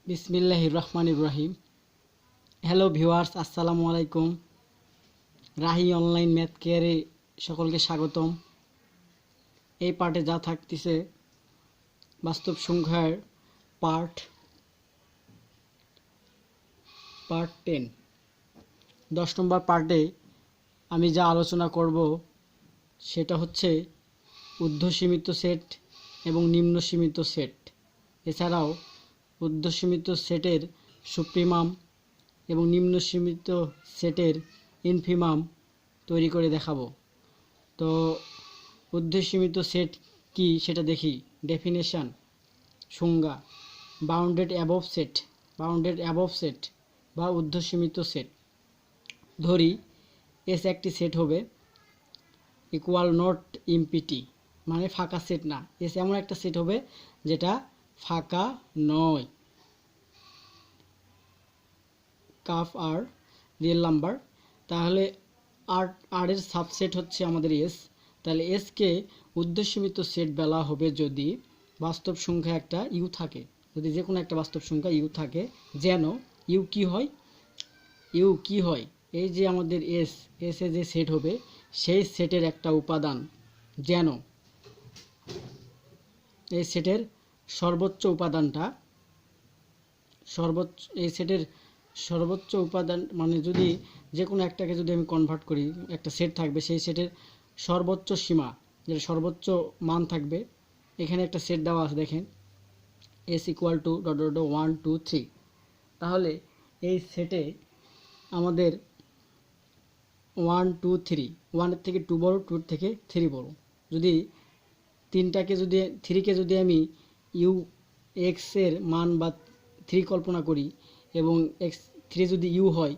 বিসমিল্লাহির রহমানির রহিম। Hello viewers, আসসালামু আলাইকুম। রাহি অনলাইন ম্যাথ কেয়ারে সকলকে স্বাগতম। এই পার্টে যা থাকতেছে বাস্তব সংখ্যার পার্ট 10। 10 নম্বর পার্টে আমি যা আলোচনা করব সেটা হচ্ছে ঊর্ধ্বসীমিত সেট এবং নিম্ন সীমিত সেট। এছাড়াও ঊর্ধ্বসীমিত সেটের সুপ্রিমাম এবং নিম্ন সীমিত সেটের ইনফিমাম তৈরি করে দেখাবো। তো ঊর্ধ্বসীমিত সেট কি সেটা দেখি। ডেফিনেশন, সংজ্ঞা। বাউন্ডেড অ্যাবভ সেট বা ঊর্ধ্বসীমিত সেট। ধরি এস একটি সেট হবে ইকুয়াল নট এমপিটি, মানে ফাঁকা সেট না। এস এমন একটা সেট হবে যেটা ফাঁকা নয়। কাফ আর রিয়েল নাম্বার, তাহলে আর এর সাবসেট হচ্ছে আমাদের এস। তাহলে এসকে ঊর্ধ্বসীমিত সেট বলা হবে যদি বাস্তব সংখ্যা একটা ইউ থাকে, যদি যে কোনো একটা বাস্তব সংখ্যা ইউ থাকে। যেন ইউ কি হয়, এই যে আমাদের এস এ যে সেট হবে সেই সেটের একটা উপাদান, যেন এই সেটের সর্বোচ্চ উপাদানটা এই সেটের সর্বোচ্চ উপাদান, মানে যদি যে কোনো একটাকে যদি আমি কনভার্ট করি, একটা সেট থাকবে, সেই সেটের সর্বোচ্চ সীমা, যেটা সর্বোচ্চ মান থাকবে। এখানে একটা সেট দেওয়া আছে, দেখেন S equal to dot dot 1 2 3। তাহলে এই সেটে আমাদের 1 2 3, 1-এর থেকে 2 বড়, 2-এর থেকে 3 বড়। যদি থ্রিকে যদি আমি ইউ এক্স এর মান বা 3 কল্পনা করি এবং এক্স 3 যদি ইউ হয়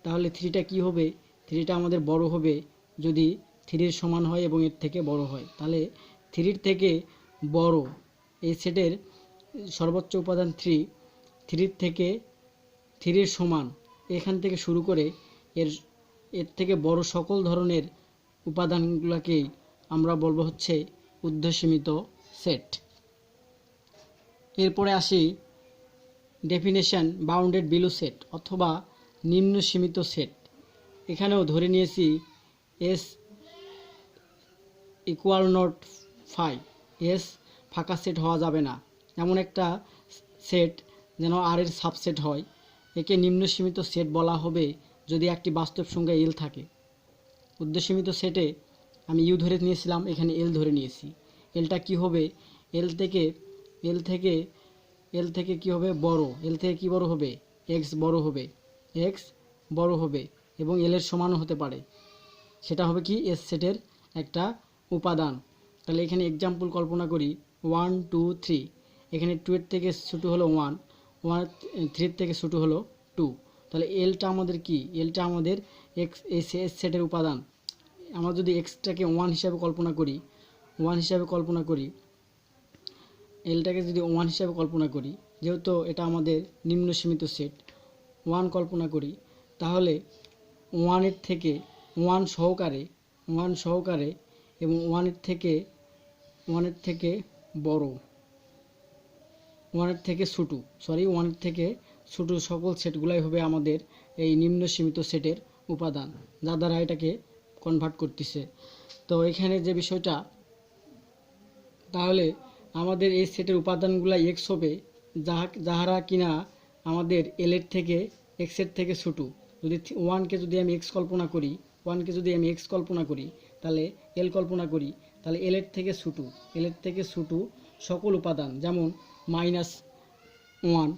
তাহলে 3টা কি হবে? 3টা আমাদের বড় হবে যদি 3-এর সমান হয় এবং এর থেকে বড় হয়। তাহলে 3-এর থেকে বড় এই সেটের সর্বোচ্চ উপাদান 3-এর থেকে 3-এর সমান, এখান থেকে শুরু করে এর থেকে বড় সকল ধরনের উপাদানগুলোকেই আমরা বলবো হচ্ছে ঊর্ধ্বসীমিত সেট। এরপরে আসি ডেফিনেশন, বাউন্ডেড বিলো সেট অথবা নিম্ন সীমিত সেট। এখানেও ধরে নিয়েছি এস ইকুয়াল নট 5, এস ফাঁকা সেট হওয়া যাবে না। এমন একটা সেট যেন আর এর সাবসেট হয়, একে নিম্ন সীমিত সেট বলা হবে যদি একটি বাস্তব সংখ্যা এল থাকে। ঊর্ধ্বসীমিত সেটে আমি ইউ ধরে নিয়েছিলাম, এখানে এল ধরে নিয়েছি। এলটা কি হবে? এল থেকে কি হবে? বড়। এল থেকে কি বড় হবে? এক্স বড় হবে এবং এল এর সমানও হতে পারে। সেটা হবে কি? এস সেটের একটা উপাদান। তাহলে এখানে এক্সাম্পল কল্পনা করি, 1 2 3। এখানে 2-এর থেকে ছোট হলো 1, 3-এর থেকে ছোট হলো 2। তাহলে এলটা আমাদের কি? এলটা আমাদের এক্স এস সেটের উপাদান। আমরা যদি এক্সটাকে 1 হিসাবে কল্পনা করি, এলটাকে যদি 1 হিসাবে কল্পনা করি, যেহেতু এটা আমাদের নিম্ন সীমিত সেট, 1 কল্পনা করি, তাহলে 1 সহকারে এবং 1-এর থেকে বড়, 1-এর থেকে ছোট সকল সেটগুলাই হবে আমাদের এই নিম্ন সীমিত সেটের উপাদান, যা দ্বারা এটাকে কনভার্ট করতেছে। তো এখানে যে বিষয়টা, তাহলে আমাদের এই সেটের উপাদানগুলো এক্স হবে, যাহারা কিনা আমাদের এক্স এর থেকে ছোট। যদি 1কে যদি আমি এক্স কল্পনা করি, তাহলে এল কল্পনা করি, তাহলে এল এর থেকে ছোট সকল উপাদান, যেমন -1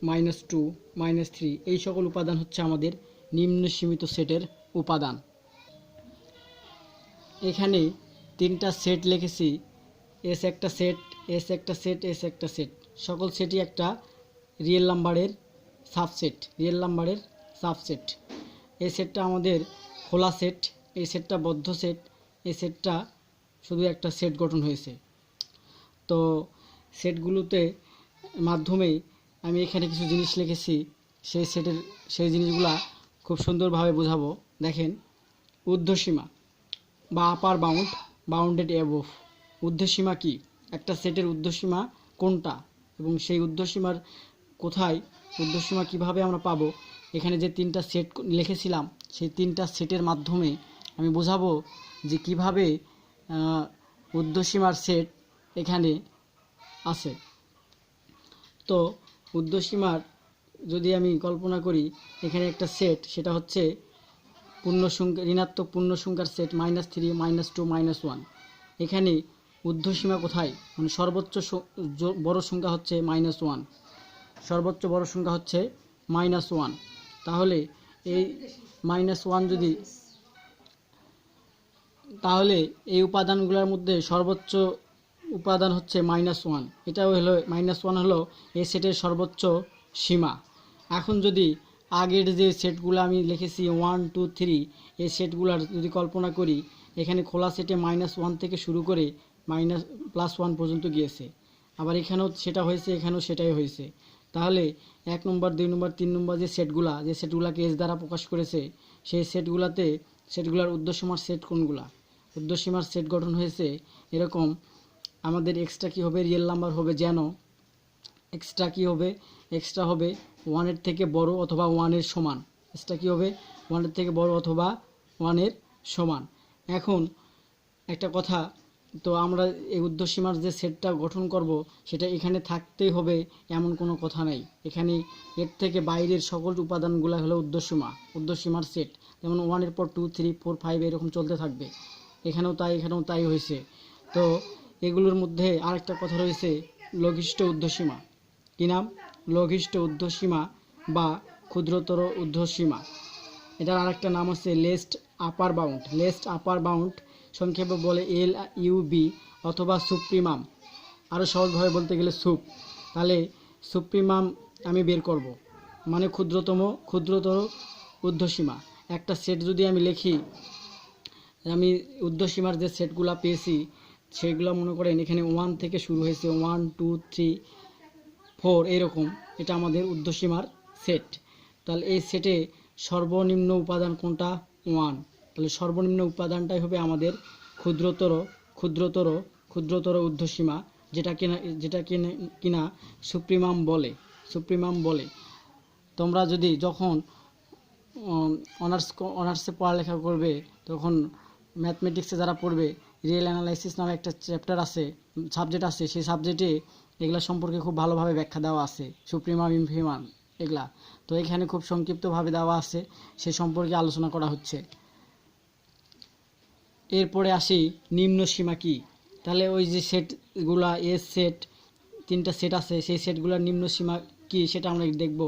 -2 -3, এই সকল উপাদান হচ্ছে আমাদের নিম্ন সীমিত সেটের উপাদান। এখানে 3টা সেট লিখেছি, এস একটা সেট, সকল সেটই একটা রিয়েল নাম্বারের সাবসেট। এই সেটটা আমাদের খোলা সেট, এই সেটটা বদ্ধ সেট, এই সেটটা শুধু একটা সেট গঠন হয়েছে। তো সেটগুলোতে মাধ্যমেই আমি এখানে কিছু জিনিস লিখেছি, সেই জিনিসগুলা খুব সুন্দরভাবে বোঝাবো। দেখেন, ঊর্ধ্বসীমা বা আপার বাউন্ডেড অ্যাবোভ। ঊর্ধ্বসীমা কি? একটা সেটের ঊর্ধ্বসীমা কোনটা এবং সেই ঊর্ধ্বসীমার কোথায়, ঊর্ধ্বসীমা কিভাবে আমরা পাবো, এখানে যে তিনটা সেট লিখেছিলাম সেই তিনটা সেটের মাধ্যমে আমি বোঝাবো যে কিভাবে ঊর্ধ্বসীমার সেট এখানে আছে। তো ঊর্ধ্বসীমার যদি আমি কল্পনা করি, এখানে একটা সেট, সেটা হচ্ছে পূর্ণসংখ্যা ঋণাত্মক পূর্ণসংখ্যার সেট -3 -2 -1। এখানে ঊর্ধ্বসীমা কোথায়, মানে সর্বোচ্চ বড় সংখ্যা হচ্ছে -1, সর্বোচ্চ বড় সংখ্যা হচ্ছে -1। তাহলে এই -1 যদি, তাহলে এই উপাদানগুলোর মধ্যে সর্বোচ্চ উপাদান হচ্ছে -1। এটাও হলো -1 হলো এই সেটের সর্বোচ্চ সীমা। এখন যদি আগের যে সেটগুলো আমি লিখেছি 1 2 3, এই সেটগুলোর যদি কল্পনা করি, এখানে খোলা সেটে -1 থেকে শুরু করে +1 পর্যন্ত গিয়েছে, আবার এখানেও সেটা হয়েছে, এখানেও সেটাই হয়েছে। তাহলে 1 নম্বর 2 নম্বর 3 নম্বর যে সেটগুলোকে এস দ্বারা প্রকাশ করেছে, সেই সেটগুলোর ঊর্ধ্বসীমার সেট কোনগুলা, ঊর্ধ্বসীমার সেট গঠন হয়েছে এরকম। আমাদের এক্সট্রা কি হবে, রিয়েল নাম্বার হবে, যেন এক্সট্রা কি হবে, এক্সট্রা হবে 1 এর থেকে বড় অথবা 1 এর সমান। এক্সট্রা কি হবে, 1 এর থেকে বড় অথবা 1 এর সমান। এখন একটা কথা, তো আমরা এই ঊর্ধ্বসীমার যে সেটটা গঠন করব সেটা এখানে থাকতেই হবে এমন কোনো কথা নাই। এখানে এর থেকে বাইরের সকল উপাদানগুলো হলো ঊর্ধ্বসীমার সেট। যেমন 1 এর পর 2 3 4 5 এরকম চলতে থাকবে, এখানেও তাই হয়েছে। তো এগুলোর মধ্যে আরেকটা কথা রয়েছে, লঘিষ্ঠ ঊর্ধ্বসীমা। কি নাম? লঘিষ্ঠ ঊর্ধ্বসীমা বা ক্ষুদ্রতর ঊর্ধ্বসীমা। এটার আরেকটা নাম হচ্ছে least upper bound. Least upper bound সংক্ষেপে বলে LUB অথবা সুপ্রিমাম, আরও সহজভাবে বলতে গেলে সুপ। তাহলে সুপ্রিমাম আমি বের করব, মানে ক্ষুদ্রতর ঊর্ধ্বসীমা। একটা সেট যদি আমি লিখি, আমি ঊর্ধ্বসীমার যে সেটগুলো পেয়েছি সেগুলো মনে করেন এখানে 1 থেকে শুরু হয়েছে, 1 2 3 4 এরকম, এটা আমাদের ঊর্ধ্বসীমার সেট। তাহলে এই সেটে সর্বনিম্ন উপাদান কোনটা? 1। তাহলে সর্বনিম্ন উপাদানটাই হবে আমাদের ক্ষুদ্রতর ঊর্ধ্বসীমা, যেটা কিনা সুপ্রিমাম বলে। তোমরা যদি যখন অনার্সে পড়ালেখা করবে, তখন ম্যাথমেটিক্সে যারা পড়বে, রিয়েল অ্যানালাইসিস নামে একটা চ্যাপ্টার আছে, সাবজেক্ট আছে, সেই সাবজেক্টে এগুলা সম্পর্কে খুব ভালোভাবে ব্যাখ্যা দেওয়া আছে, সুপ্রিমাম ইনফিমাম এগুলা। তো এখানে খুব সংক্ষিপ্তভাবে দেওয়া আছে, সে সম্পর্কে আলোচনা করা হচ্ছে। এরপরে আসি নিম্ন সীমা কি। তাহলে ওই যে সেটগুলা এস সেট, তিনটা সেট আছে, সেই সেটগুলোর নিম্ন সীমা কি সেটা আমরা দেখব।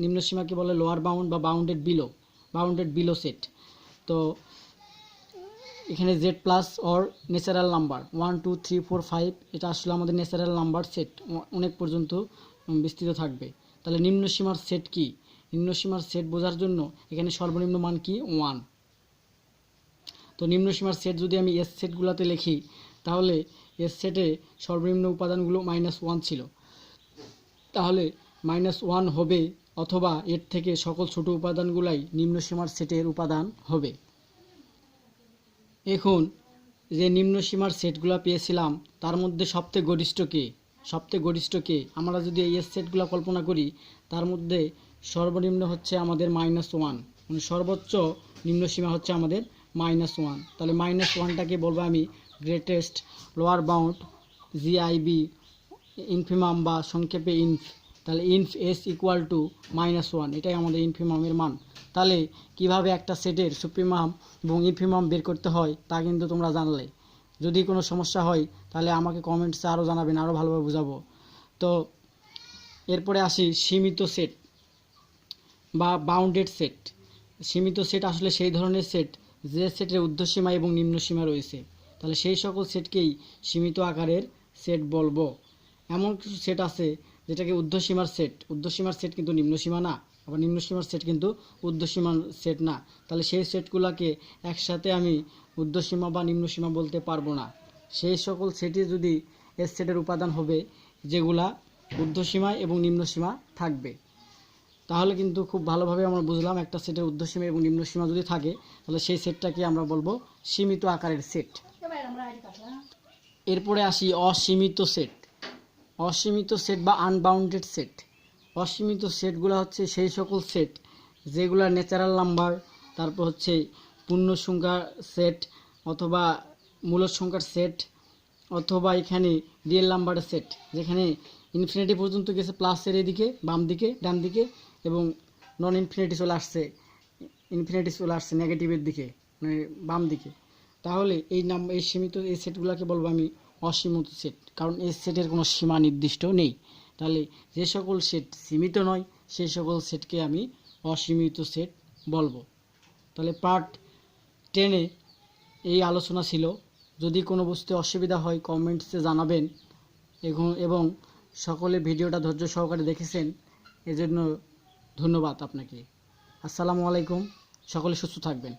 নিম্ন সীমাকে বলে লোয়ার বাউন্ড বা বাউন্ডেড বিলো সেট। তো এখানে Z plus or natural number 1 2 3 4 5, এটা আসলে আমাদের ন্যাচারাল নাম্বার সেট, অনেক পর্যন্ত বিস্তৃত থাকবে। তাহলে নিম্ন সীমার সেট কি? নিম্ন সীমার সেট বোঝার জন্য এখানে সর্বনিম্ন মান কি? 1। তো নিম্ন সীমার সেট যদি আমি এস সেটগুলোতে লিখি, তাহলে এস সেটে সর্বনিম্ন উপাদানগুলো -1 ছিল, তাহলে -1 হবে, অথবা এর থেকে সকল ছোট উপাদানগুলাই নিম্ন সীমার সেটের উপাদান হবে। এখন যে নিম্ন সীমার সেটগুলো পেয়েছিলাম, তার মধ্যে সবথেকে গরিষ্ঠ কে? আমরা যদি এই এস সেটগুলো কল্পনা করি, তার মধ্যে সর্বনিম্ন হচ্ছে আমাদের -1, মানে সর্বোচ্চ নিম্ন সীমা হচ্ছে আমাদের -1। তাহলে -1টাকে বলবো আমি greatest lower bound, GIB, infimum বা সংক্ষেপে ইনফ। তাহলে ইনফ এস ইকুয়াল টু -1, এটাই আমাদের ইনফিমামের মান। তাহলে কিভাবে একটা সেটের সুপ্রিমাম এবং ইনফিমাম বের করতে হয় তা কিন্তু তোমরা জানলে। যদি কোনো সমস্যা হয় তাহলে আমাকে কমেন্টসে আরও জানাবেন, আরও ভালোভাবে বুঝাবো। তো এরপরে আসি সীমিত সেট বা বাউন্ডেড সেট। সীমিত সেট আসলে সেই ধরনের সেট যে সেটের ঊর্ধ্বসীমা এবং নিম্নসীমা রয়েছে। তাহলে সেই সকল সেটকেই সীমিত আকারের সেট বলবো। এমন কিছু সেট আছে যেটাকে ঊর্ধ্বসীমার সেট কিন্তু নিম্নসীমা না, আবার নিম্নসীমার সেট কিন্তু ঊর্ধ্বসীমার সেট না। তাহলে সেই সেটগুলোকে একসাথে আমি ঊর্ধ্বসীমা বা নিম্নসীমা বলতে পারবো না। সেই সকল সেটই যদি এস সেটের উপাদান হবে যেগুলা ঊর্ধ্বসীমা এবং নিম্নসীমা থাকবে। তাহলে কিন্তু খুব ভালোভাবে আমরা বুঝলাম, একটা সেটের ঊর্ধ্বসীমা এবং নিম্নসীমা যদি থাকে তাহলে সেই সেটটাকে আমরা বলবো সীমিত আকারের সেট। এরপরে আসি অসীমিত সেট। অসীমিত সেট বা আনবাউন্ডেড সেট। অসীমিত সেটগুলো হচ্ছে সেই সকল সেট যেগুলো ন্যাচারাল নাম্বার, তারপর হচ্ছে পূর্ণ সংখ্যার সেট অথবা মূলদ সংখ্যার সেট, অথবা এখানে রিয়েল নাম্বারের সেট, যেখানে ইনফিনিটি পর্যন্ত গেছে প্লাসের এদিকে বাম দিকে ডান দিকে, এবং নন ইনফিনিটি চলে আসছে, ইনফিনিটি চলে আসছে নেগেটিভের দিকে মানে বাম দিকে। তাহলে এই সীমিত এই সেটগুলোকে বলবো আমি অসীমিত সেট, কারণ এই সেটের কোনো সীমা নির্দিষ্ট নেই। তাহলে যে সকল সেট সীমিত নয় সেই সকল সেটকে আমি অসীমিত সেট বলবো। তাহলে পার্ট 10-এ এই আলোচনা ছিল। যদি কোনো বুঝতে অসুবিধা হয় কমেন্টসে জানাবেন, এবং সকলে ভিডিওটা ধৈর্য সহকারে দেখেছেন এজন্য ধন্যবাদ আপনাকে। আসসালামু আলাইকুম, সকলে সুস্থ থাকবেন।